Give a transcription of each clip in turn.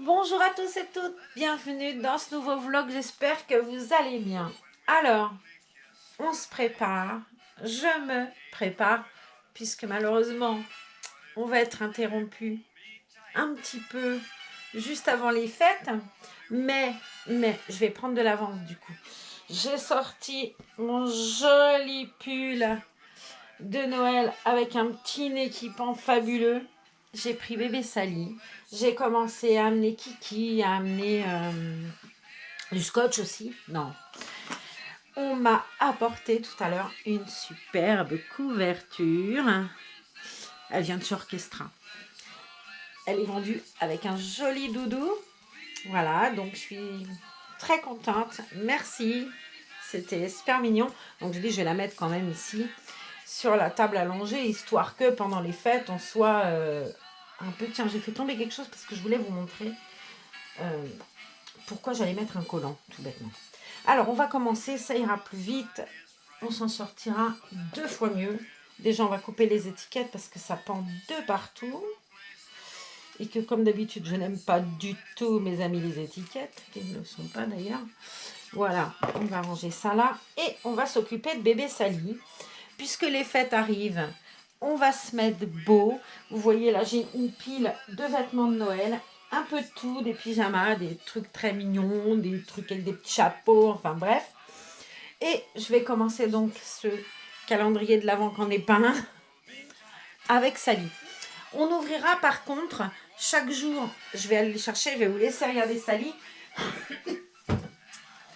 Bonjour à tous et toutes, bienvenue dans ce nouveau vlog, j'espère que vous allez bien. Alors, on se prépare, je me prépare, puisque malheureusement, on va être interrompu un petit peu juste avant les fêtes, mais, je vais prendre de l'avance du coup. J'ai sorti mon joli pull de Noël avec un petit équipement fabuleux. J'ai pris bébé Sally. J'ai commencé à amener Kiki, à amener du scotch aussi. Non. On m'a apporté tout à l'heure une superbe couverture. Elle vient de chez Orchestra. Elle est vendue avec un joli doudou. Voilà, donc je suis très contente. Merci. C'était super mignon. Donc je dis, je vais la mettre quand même ici sur la table allongée, histoire que pendant les fêtes, on soit un peu... Tiens, j'ai fait tomber quelque chose parce que je voulais vous montrer pourquoi j'allais mettre un collant, tout bêtement. Alors, on va commencer, ça ira plus vite. On s'en sortira 2 fois mieux. Déjà, on va couper les étiquettes parce que ça pend de partout. Et que, comme d'habitude, je n'aime pas du tout, mes amis, les étiquettes. Ils ne le sont pas, d'ailleurs. Voilà, on va ranger ça là. Et on va s'occuper de bébé Sally. Puisque les fêtes arrivent, on va se mettre beau. Vous voyez, là, j'ai une pile de vêtements de Noël. Un peu de tout, des pyjamas, des trucs très mignons, des trucs avec des petits chapeaux, enfin bref. Et je vais commencer donc ce calendrier de l'Avent qu'en est pas un avec Sally. On ouvrira par contre chaque jour, je vais aller les chercher, je vais vous laisser regarder Sally.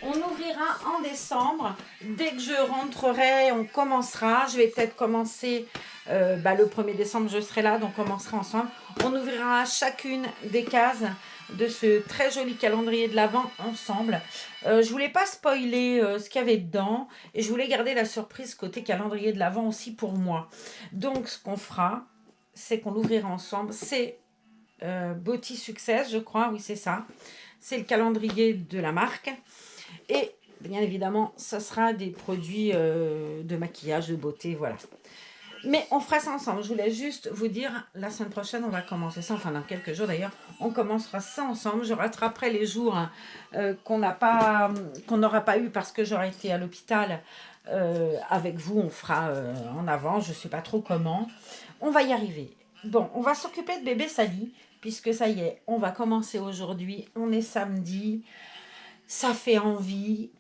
On ouvrira en décembre. Dès que je rentrerai, on commencera. Je vais peut-être commencer le 1er décembre, je serai là, donc on commencera ensemble. On ouvrira chacune des cases de ce très joli calendrier de l'Avent ensemble. Je voulais pas spoiler ce qu'il y avait dedans et je voulais garder la surprise côté calendrier de l'Avent aussi pour moi. Donc ce qu'on fera, c'est qu'on l'ouvrira ensemble. C'est Beauty Success, je crois, oui c'est ça. C'est le calendrier de la marque. Et bien évidemment, ça sera des produits de maquillage, de beauté, voilà. Mais on fera ça ensemble. Je voulais juste vous dire, la semaine prochaine, on va commencer ça, enfin dans quelques jours d'ailleurs, on commencera ça ensemble. Je rattraperai les jours qu'on n'aura pas eu parce que j'aurais été à l'hôpital avec vous. On fera en avant, je ne sais pas trop comment. On va y arriver. Bon, on va s'occuper de bébé Sally, puisque ça y est, on va commencer aujourd'hui. On est samedi. Ça fait envie.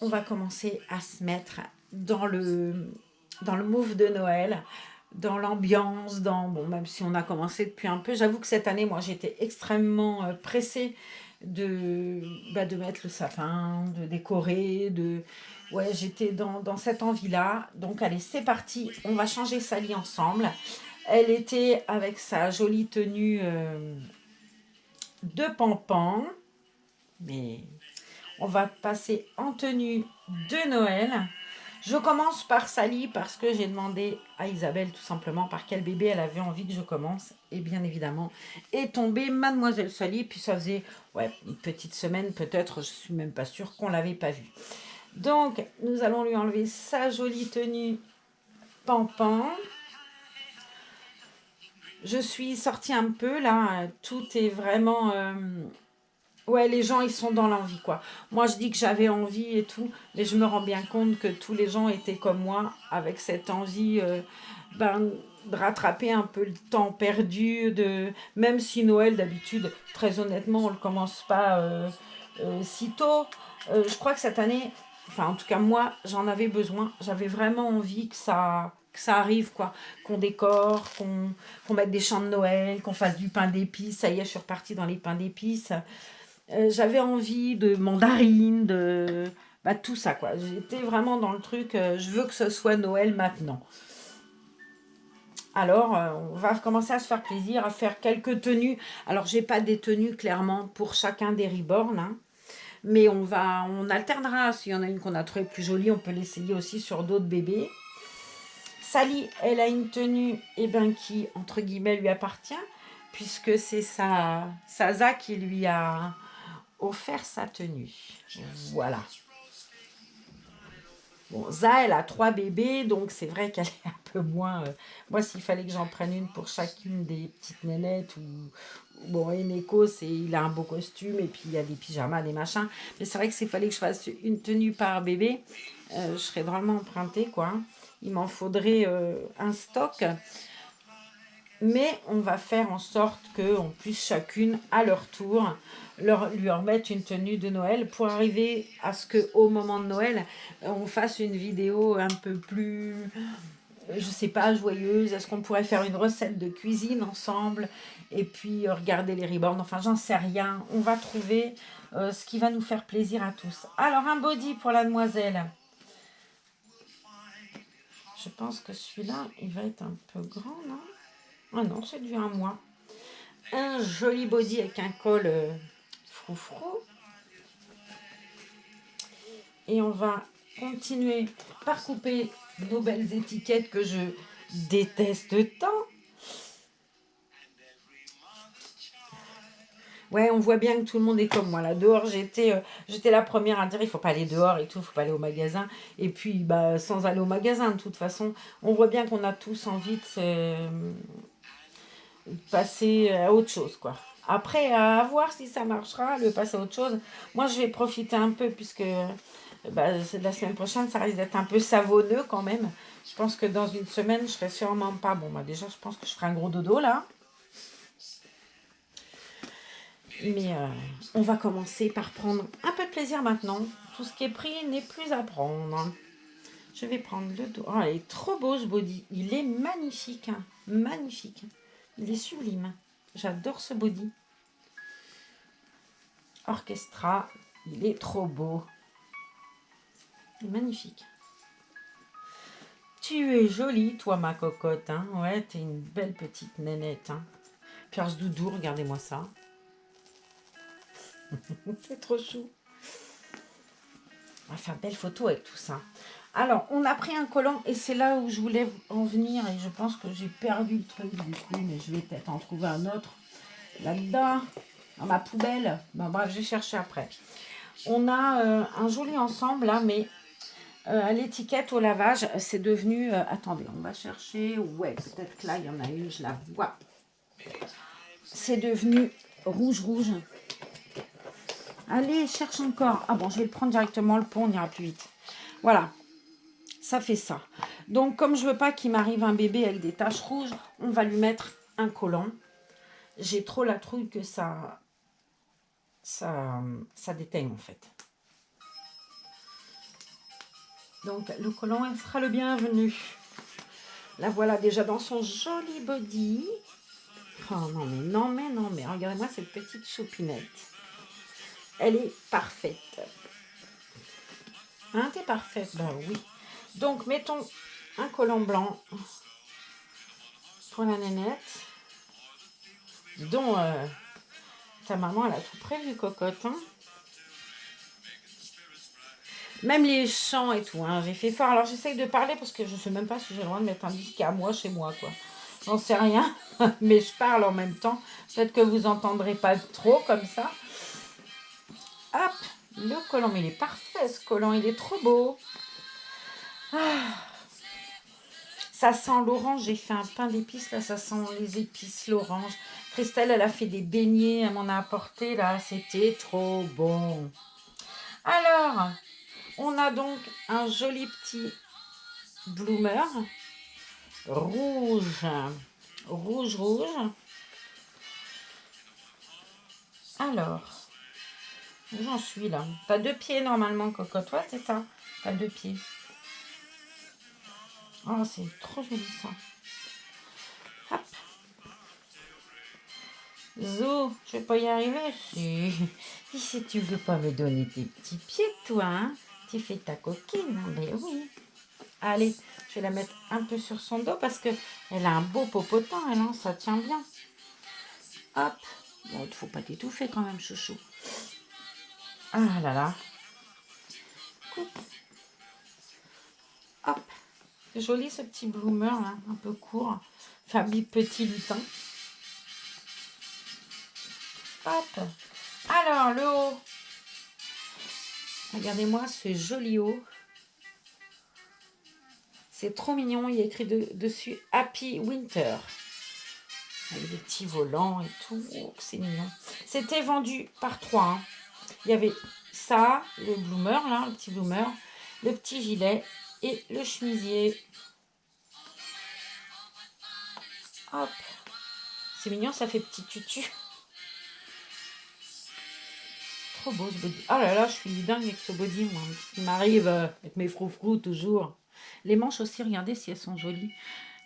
On va commencer à se mettre dans le move de Noël, dans l'ambiance, même si on a commencé depuis un peu. J'avoue que cette année, moi, j'étais extrêmement pressée de mettre le sapin, de décorer, Ouais, j'étais dans cette envie-là. Donc, allez, c'est parti. On va changer Sally ensemble. Elle était avec sa jolie tenue de pampan. Mais on va passer en tenue de Noël. Je commence par Sally parce que j'ai demandé à Isabelle tout simplement par quel bébé elle avait envie que je commence. Et bien évidemment, est tombée Mademoiselle Sally. Puis ça faisait une petite semaine peut-être, je ne suis même pas sûre qu'on ne l'avait pas vue. Donc, nous allons lui enlever sa jolie tenue pampan. Je suis sortie un peu là, tout est vraiment... Ouais, les gens, ils sont dans l'envie, quoi. Moi, je dis que j'avais envie et tout, mais je me rends bien compte que tous les gens étaient comme moi, avec cette envie de rattraper un peu le temps perdu, même si Noël, d'habitude, très honnêtement, on ne le commence pas si tôt. Je crois que cette année, enfin, en tout cas, moi, j'en avais besoin. J'avais vraiment envie que ça arrive, quoi. Qu'on décore, qu'on mette des chants de Noël, qu'on fasse du pain d'épices. Ça y est, je suis repartie dans les pains d'épices. J'avais envie de mandarines, tout ça, quoi. J'étais vraiment dans le truc, je veux que ce soit Noël maintenant. Alors, on va commencer à se faire plaisir, à faire quelques tenues. Alors, j'ai pas des tenues, clairement, pour chacun des reborn, hein, mais on alternera. S'il y en a une qu'on a trouvée plus jolie, on peut l'essayer aussi sur d'autres bébés. Sally, elle a une tenue qui, entre guillemets, lui appartient, puisque c'est sa Zaza qui lui a offert sa tenue. Voilà. Bon, Ça, elle a 3 bébés, donc c'est vrai qu'elle est un peu moins... moi, s'il fallait que j'en prenne une pour chacune des petites nénettes, bon, Eneko, il a un beau costume, et puis il y a des pyjamas, des machins. Mais c'est vrai que s'il fallait que je fasse une tenue par bébé, je serais drôlement empruntée, quoi. Il m'en faudrait un stock. Mais on va faire en sorte qu'on puisse chacune, à leur tour, lui remettre une tenue de Noël pour arriver à ce qu'au moment de Noël, on fasse une vidéo un peu plus, je sais pas, joyeuse. Est-ce qu'on pourrait faire une recette de cuisine ensemble et puis regarder les ribornes? Enfin, j'en sais rien. On va trouver ce qui va nous faire plaisir à tous. Alors, un body pour la demoiselle. Je pense que celui-là, il va être un peu grand, non? Ah non, c'est du 1 mois. Un joli body avec un col froufrou. Et on va continuer par couper nos belles étiquettes que je déteste tant. Ouais, on voit bien que tout le monde est comme moi. Là, dehors, j'étais la première à dire il faut pas aller dehors et tout, il faut pas aller au magasin. Et puis, sans aller au magasin, de toute façon, on voit bien qu'on a tous envie de passer à autre chose, quoi. Après, à voir si ça marchera, le passer à autre chose. Moi, je vais profiter un peu puisque c'est la semaine prochaine, ça risque d'être un peu savonneux quand même. Je pense que dans une semaine, je serai sûrement pas... Bon, déjà, je pense que je ferai un gros dodo, là. Mais on va commencer par prendre un peu de plaisir maintenant. Tout ce qui est pris n'est plus à prendre. Je vais prendre le dos. Oh, il est trop beau, ce body. Il est magnifique, hein. Magnifique. Il est sublime. J'adore ce body. Orchestra, il est trop beau. Il est magnifique. Tu es jolie, toi, ma cocotte. Hein. Ouais, t'es une belle petite nénette. Hein. Pierce Doudou, regardez-moi ça. C'est trop chou. On va faire belle photo avec tout ça. Alors, on a pris un collant et c'est là où je voulais en venir. Et je pense que j'ai perdu le truc du coup, mais je vais peut-être en trouver un autre là-dedans, dans ma poubelle. Bon, bref, j'ai cherché après. On a un joli ensemble là, mais à l'étiquette au lavage, c'est devenu... attendez, on va chercher. Ouais, peut-être que là, il y en a une, je la vois. C'est devenu rouge. Allez, cherche encore. Ah bon, je vais le prendre directement, le pot, on ira plus vite. Voilà, ça fait ça. Donc, comme je veux pas qu'il m'arrive un bébé avec des taches rouges, on va lui mettre un collant. J'ai trop la trouille que ça déteigne en fait. Donc, le collant, elle sera le bienvenu. La voilà déjà dans son joli body. Oh non mais, regardez-moi cette petite choupinette. Elle est parfaite. Hein, t'es parfaite? Ben oui. Donc, mettons un collant blanc pour la nénette. Dis donc, ta maman, elle a tout prévu, cocotte. Hein, même les chants et tout. Hein, j'ai fait fort. Alors, j'essaye de parler parce que je ne sais même pas si j'ai le droit de mettre un disque à moi chez moi, quoi. J'en sais rien. Mais je parle en même temps. Peut-être que vous n'entendrez pas trop comme ça. Hop, le collant. Mais il est parfait, ce collant. Il est trop beau. Ah. Ça sent l'orange. J'ai fait un pain d'épices. Là, ça sent les épices, l'orange. Christelle, elle a fait des beignets. Elle m'en a apporté, là. C'était trop bon. Alors, on a donc un joli petit bloomer. Rouge. Alors, où j'en suis là? T'as 2 pieds normalement, cocotte. Toi, c'est ça. T'as 2 pieds. Oh, c'est trop joli ça. Hop. Zo, je vais pas y arriver. Si tu veux pas me donner tes petits pieds, toi, hein, tu fais ta coquine. Mais oui. Allez, je vais la mettre un peu sur son dos parce que elle a un beau popotin, elle, hein, ça tient bien. Hop. Bon, il ne faut pas t'étouffer quand même, chouchou. Ah là là. Coupe. Hop. Joli ce petit bloomer là, un peu court. Enfin, petit lutin. Hop. Alors, le haut. Regardez-moi ce joli haut. C'est trop mignon. Il y a écrit dessus Happy Winter. Avec des petits volants et tout. Oh, c'est mignon. C'était vendu par 3. Hein. Il y avait ça, le bloomer, là, le petit bloomer, le petit gilet et le chemisier. Hop. C'est mignon, ça fait petit tutu. Trop beau ce body. Oh là là, je suis dingue avec ce body, moi. Il m'arrive avec mes froufrous toujours. Les manches aussi, regardez si elles sont jolies.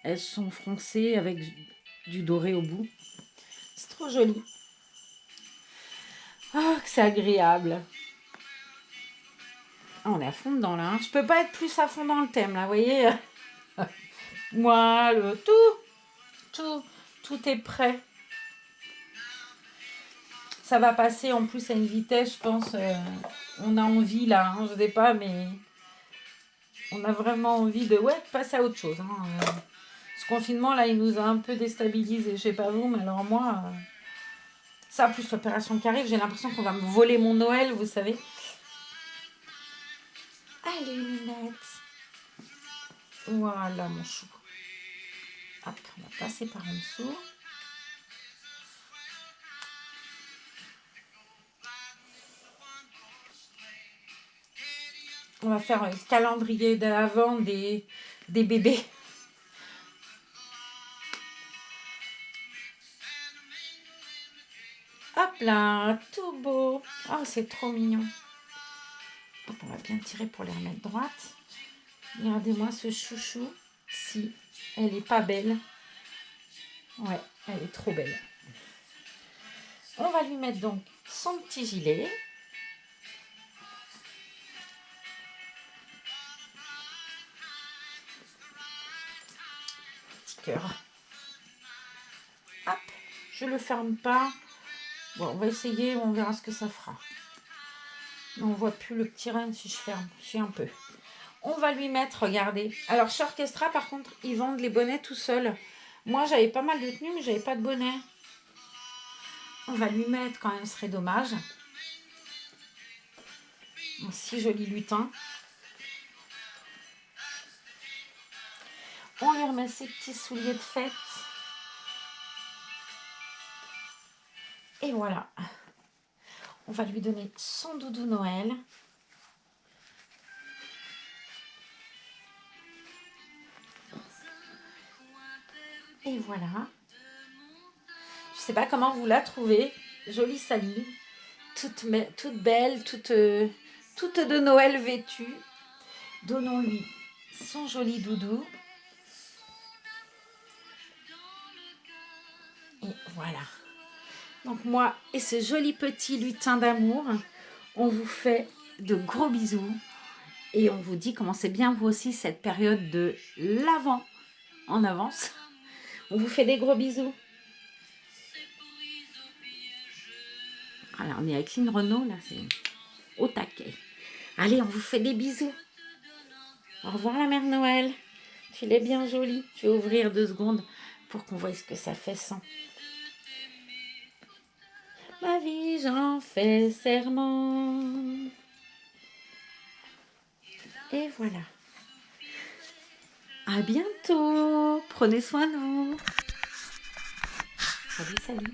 Elles sont froncées avec du doré au bout. C'est trop joli. Ah, que c'est agréable. Ah, on est à fond dedans là. Hein. Je peux pas être plus à fond dans le thème là, vous voyez. Moi, tout est prêt. Ça va passer en plus à une vitesse, je pense. On a envie là, hein, je sais pas, mais on a vraiment envie de passer à autre chose. Hein. Ce confinement là, il nous a un peu déstabilisés. Je sais pas vous, mais alors moi, ça plus l'opération qui arrive, j'ai l'impression qu'on va me voler mon Noël, vous savez. Allez, lunettes. Voilà mon chou. Hop, on va passer par en dessous. On va faire un calendrier de l'Avent des bébés. Hop là, tout beau. Oh, c'est trop mignon. Hop, on va bien tirer pour les remettre droite. Regardez-moi ce chouchou. Si, elle est pas belle. Ouais, elle est trop belle. On va lui mettre donc son petit gilet. Petit cœur. Hop, je le ferme pas. Bon, on va essayer, on verra ce que ça fera. On voit plus le petit renne si je ferme. Je suis un peu. On va lui mettre, regardez. Alors, chez Orchestra, par contre, ils vendent les bonnets tout seuls. Moi, j'avais pas mal de tenues, mais j'avais pas de bonnet. On va lui mettre quand même, ce serait dommage. Un si joli lutin. On lui remet ses petits souliers de fête. Et voilà. On va lui donner son doudou Noël. Et voilà. Je sais pas comment vous la trouvez. Jolie Sally. Toute belle, toute de Noël vêtue. Donnons-lui son joli doudou. Et voilà. Donc moi et ce joli petit lutin d'amour, on vous fait de gros bisous. Et on vous dit comment c'est bien vous aussi cette période de l'Avent en avance. On vous fait des gros bisous. Alors on est avec Lynn Renaud, là c'est au taquet. Allez, on vous fait des bisous. Au revoir la mère Noël. Tu l'es bien jolie. Je vais ouvrir 2 secondes pour qu'on voit ce que ça fait sans. Ma vie, j'en fais serment. Et voilà. À bientôt. Prenez soin de vous. Salut, salut.